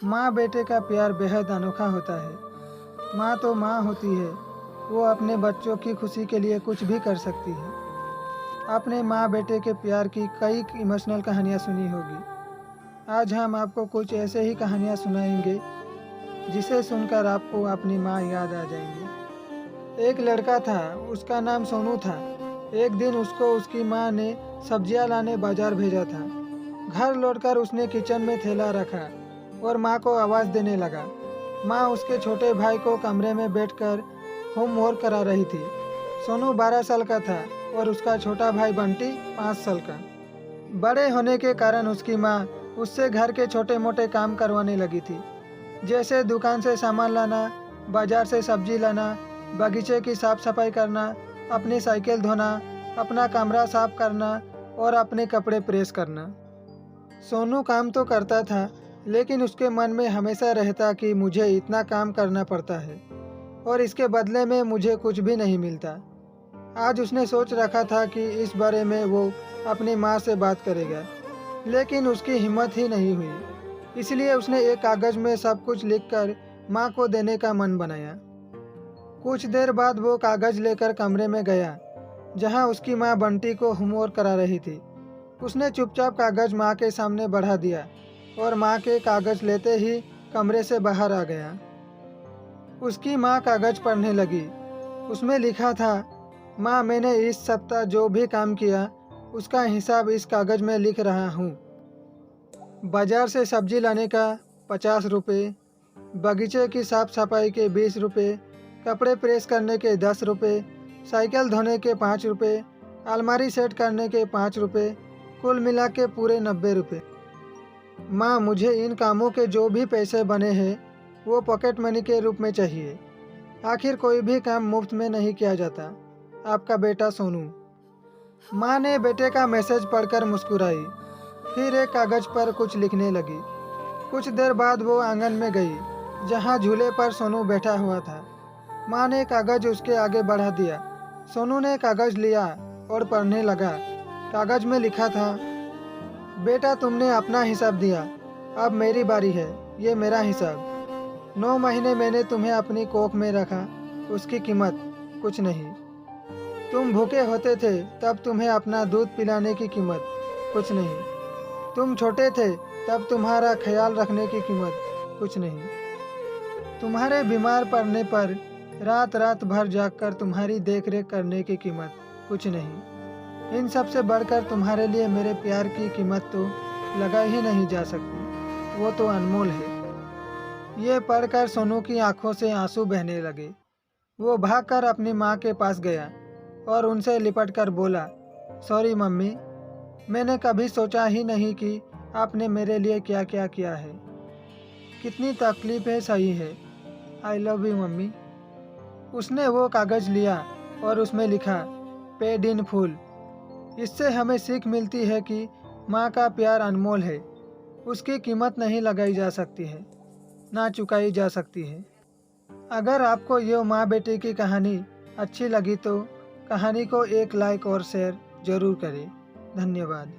माँ बेटे का प्यार बेहद अनोखा होता है। माँ तो माँ होती है, वो अपने बच्चों की खुशी के लिए कुछ भी कर सकती है। आपने माँ बेटे के प्यार की कई इमोशनल कहानियाँ सुनी होगी। आज हम आपको कुछ ऐसे ही कहानियाँ सुनाएंगे जिसे सुनकर आपको अपनी माँ याद आ जाएंगी। एक लड़का था, उसका नाम सोनू था। एक दिन उसको उसकी माँ ने सब्जियाँ लाने बाजार भेजा था। घर लौटकर उसने किचन में थैला रखा और माँ को आवाज़ देने लगा। माँ उसके छोटे भाई को कमरे में बैठकर होमवर्क करा रही थी। सोनू 12 साल का था और उसका छोटा भाई बंटी 5 साल का। बड़े होने के कारण उसकी माँ उससे घर के छोटे मोटे काम करवाने लगी थी, जैसे दुकान से सामान लाना, बाजार से सब्जी लाना, बगीचे की साफ सफाई करना, अपनी साइकिल धोना, अपना कमरा साफ करना और अपने कपड़े प्रेस करना। सोनू काम तो करता था, लेकिन उसके मन में हमेशा रहता कि मुझे इतना काम करना पड़ता है और इसके बदले में मुझे कुछ भी नहीं मिलता। आज उसने सोच रखा था कि इस बारे में वो अपनी माँ से बात करेगा, लेकिन उसकी हिम्मत ही नहीं हुई। इसलिए उसने एक कागज़ में सब कुछ लिखकर माँ को देने का मन बनाया। कुछ देर बाद वो कागज़ लेकर कमरे में गया, जहाँ उसकी माँ बंटी को होमवर्क करा रही थी। उसने चुपचाप कागज़ माँ के सामने बढ़ा दिया और माँ के कागज़ लेते ही कमरे से बाहर आ गया। उसकी माँ कागज़ पढ़ने लगी। उसमें लिखा था, माँ मैंने इस सप्ताह जो भी काम किया उसका हिसाब इस कागज़ में लिख रहा हूँ। बाजार से सब्जी लाने का 50 रुपये, बगीचे की साफ सफाई के 20 रुपये, कपड़े प्रेस करने के 10 रुपये, साइकिल धोने के 5 रुपये, अलमारी सेट करने के 5 रुपये, कुल मिला के पूरे 90 रुपये। माँ मुझे इन कामों के जो भी पैसे बने हैं वो पॉकेट मनी के रूप में चाहिए। आखिर कोई भी काम मुफ्त में नहीं किया जाता। आपका बेटा सोनू। माँ ने बेटे का मैसेज पढ़कर मुस्कुराई, फिर एक कागज़ पर कुछ लिखने लगी। कुछ देर बाद वो आंगन में गई, जहाँ झूले पर सोनू बैठा हुआ था। माँ ने कागज़ उसके आगे बढ़ा दिया। सोनू ने कागज़ लिया और पढ़ने लगा। कागज़ में लिखा था, बेटा तुमने अपना हिसाब दिया, अब मेरी बारी है, ये मेरा हिसाब। 9 महीने मैंने तुम्हें अपनी कोख में रखा, उसकी कीमत कुछ नहीं। तुम भूखे होते थे तब तुम्हें अपना दूध पिलाने की कीमत कुछ नहीं। तुम छोटे थे तब तुम्हारा ख्याल रखने की कीमत कुछ नहीं। तुम्हारे बीमार पड़ने पर रात रात भर जागकर तुम्हारी देखरेख करने की कीमत कुछ नहीं। इन सब से बढ़कर तुम्हारे लिए मेरे प्यार की कीमत तो लगा ही नहीं जा सकती, वो तो अनमोल है। ये पढ़कर सोनू की आंखों से आंसू बहने लगे। वो भागकर अपनी माँ के पास गया और उनसे लिपटकर बोला, सॉरी मम्मी, मैंने कभी सोचा ही नहीं कि आपने मेरे लिए क्या क्या किया है। कितनी तकलीफ़ें सही है। I love you mummy. उसने वो कागज़ लिया और उसमें लिखा, पेड इन फुल। इससे हमें सीख मिलती है कि माँ का प्यार अनमोल है। उसकी कीमत नहीं लगाई जा सकती है, ना चुकाई जा सकती है। अगर आपको ये माँ बेटे की कहानी अच्छी लगी तो कहानी को एक लाइक और शेयर ज़रूर करें। धन्यवाद।